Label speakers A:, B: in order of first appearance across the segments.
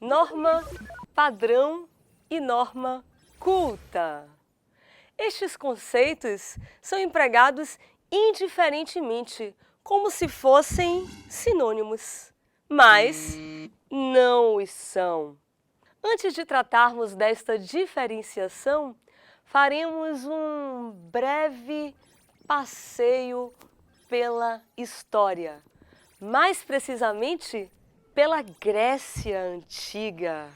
A: norma padrão e norma culta. Estes conceitos são empregados indiferentemente, como se fossem sinônimos, mas não o são. Antes de tratarmos desta diferenciação, faremos um breve passeio pela história, mais precisamente pela Grécia Antiga.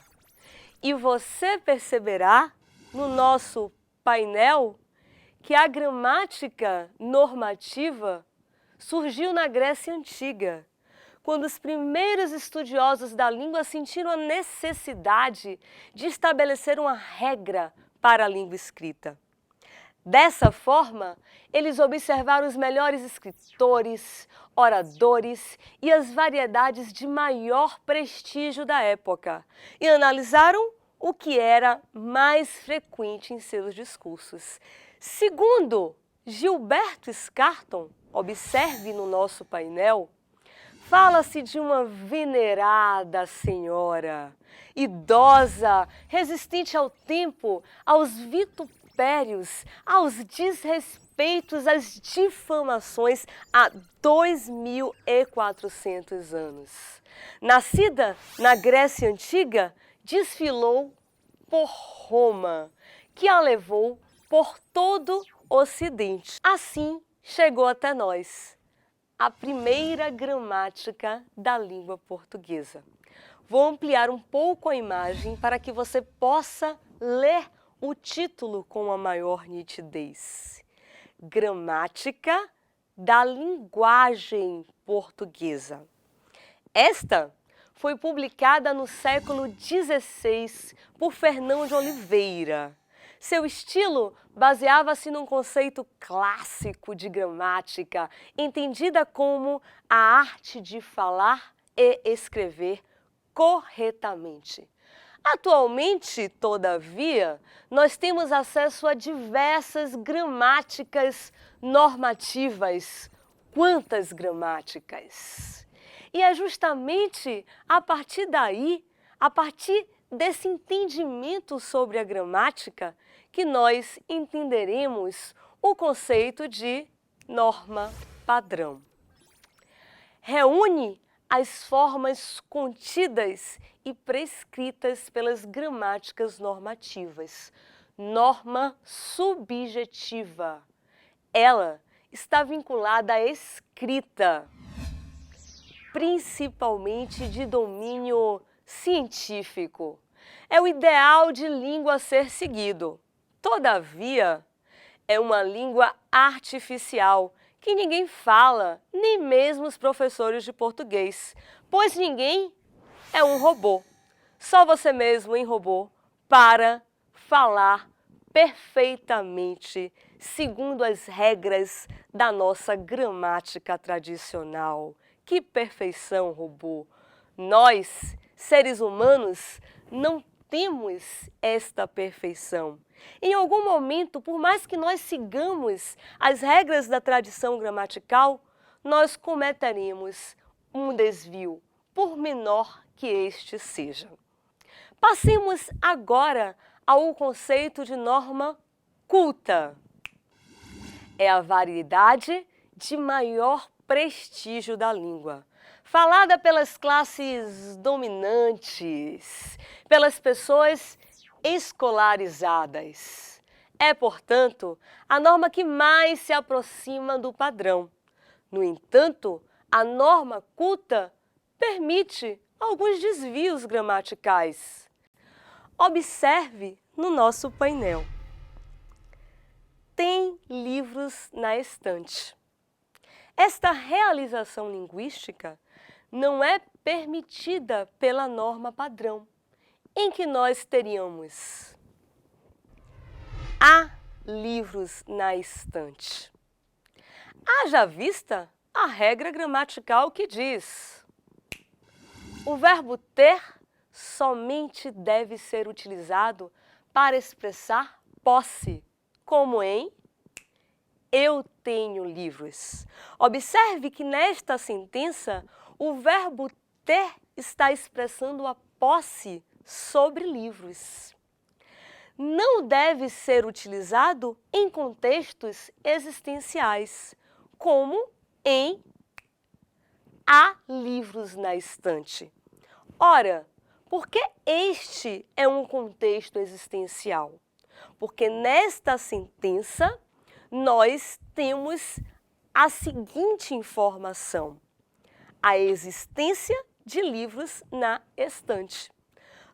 A: E você perceberá no nosso painel que a gramática normativa surgiu na Grécia Antiga, quando os primeiros estudiosos da língua sentiram a necessidade de estabelecer uma regra para a língua escrita. Dessa forma, eles observaram os melhores escritores, oradores e as variedades de maior prestígio da época e analisaram o que era mais frequente em seus discursos. Segundo Gilberto Scarton, observe no nosso painel, fala-se de uma venerada senhora, idosa, resistente ao tempo, aos vitupérios, aos desrespeitos, às difamações há 2400 anos. Nascida na Grécia Antiga, desfilou por Roma, que a levou por todo o Ocidente. Assim, chegou até nós a primeira gramática da língua portuguesa. Vou ampliar um pouco a imagem para que você possa ler o título com a maior nitidez. Gramática da linguagem portuguesa. Esta foi publicada no século XVI por Fernão de Oliveira. Seu estilo baseava-se num conceito clássico de gramática, entendida como a arte de falar e escrever corretamente. Atualmente, todavia, nós temos acesso a diversas gramáticas normativas. Quantas gramáticas! E é justamente a partir daí, a partir desse entendimento sobre a gramática, que nós entenderemos o conceito de norma padrão. Reúne as formas contidas e prescritas pelas gramáticas normativas. Norma subjetiva. Ela está vinculada à escrita, principalmente de domínio científico. É o ideal de língua a ser seguido. Todavia, é uma língua artificial que ninguém fala, nem mesmo os professores de português, pois ninguém é um robô. Só você mesmo, hein, robô, para falar perfeitamente segundo as regras da nossa gramática tradicional. Que perfeição, robô! Nós, seres humanos, não temos esta perfeição. Em algum momento, por mais que nós sigamos as regras da tradição gramatical, nós cometeremos um desvio, por menor que este seja. Passemos agora ao conceito de norma culta. É a variedade de maior prestígio da língua, falada pelas classes dominantes, pelas pessoas escolarizadas. É, portanto, a norma que mais se aproxima do padrão. No entanto, a norma culta permite alguns desvios gramaticais. Observe no nosso painel. Tem livros na estante. Esta realização linguística não é permitida pela norma padrão, em que nós teríamos há livros na estante. Haja vista a regra gramatical que diz: o verbo ter somente deve ser utilizado para expressar posse, como em eu tenho livros. Observe que nesta sentença o verbo ter está expressando a posse sobre livros. Não deve ser utilizado em contextos existenciais, como em há livros na estante. Ora, por que este é um contexto existencial? Porque nesta sentença nós temos a seguinte informação: a existência de livros na estante.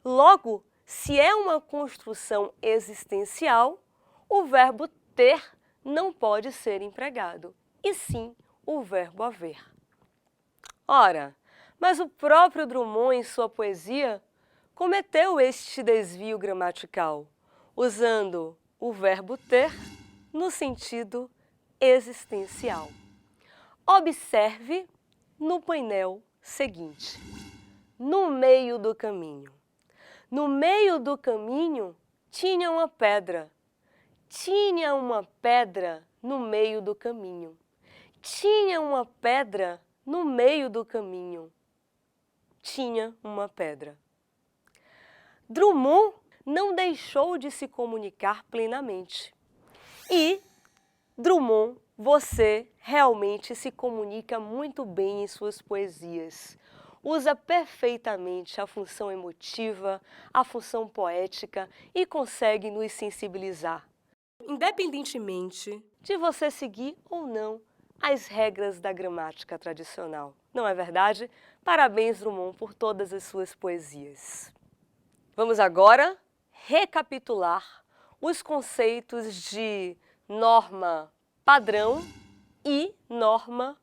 A: Logo, se é uma construção existencial, o verbo ter não pode ser empregado, e sim o verbo haver. Ora, mas o próprio Drummond, em sua poesia, cometeu este desvio gramatical, usando o verbo ter no sentido existencial. Observe no painel seguinte. No meio do caminho. No meio do caminho tinha uma pedra. Tinha uma pedra no meio do caminho. Tinha uma pedra no meio do caminho. Tinha uma pedra. Drummond não deixou de se comunicar plenamente. E, Drummond, você realmente se comunica muito bem em suas poesias. Usa perfeitamente a função emotiva, a função poética e consegue nos sensibilizar, independentemente de você seguir ou não as regras da gramática tradicional. Não é verdade? Parabéns, Drummond, por todas as suas poesias. Vamos agora recapitular os conceitos de norma padrão e norma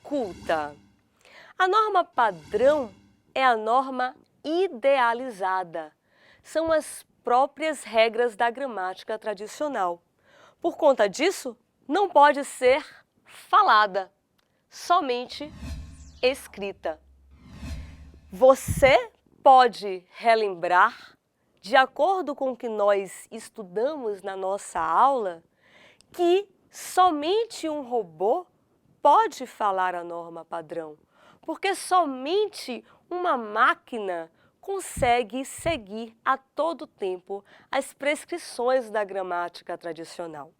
A: culta. A norma padrão é a norma idealizada. São as próprias regras da gramática tradicional. Por conta disso, não pode ser falada, somente escrita. Você pode relembrar, de acordo com o que nós estudamos na nossa aula, que somente um robô pode falar a norma padrão, porque somente uma máquina consegue seguir a todo tempo as prescrições da gramática tradicional.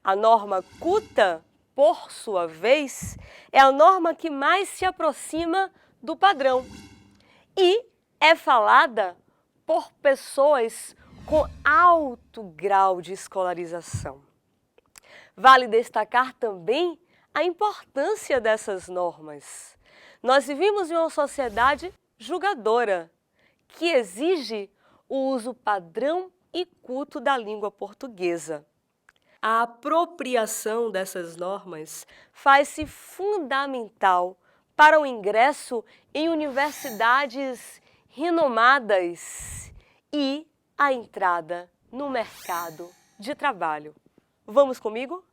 A: A norma culta, por sua vez, é a norma que mais se aproxima do padrão e é falada por pessoas com alto grau de escolarização. Vale destacar também a importância dessas normas. Nós vivemos em uma sociedade julgadora, que exige o uso padrão e culto da língua portuguesa. A apropriação dessas normas faz-se fundamental para o ingresso em universidades renomadas e a entrada no mercado de trabalho. Vamos comigo?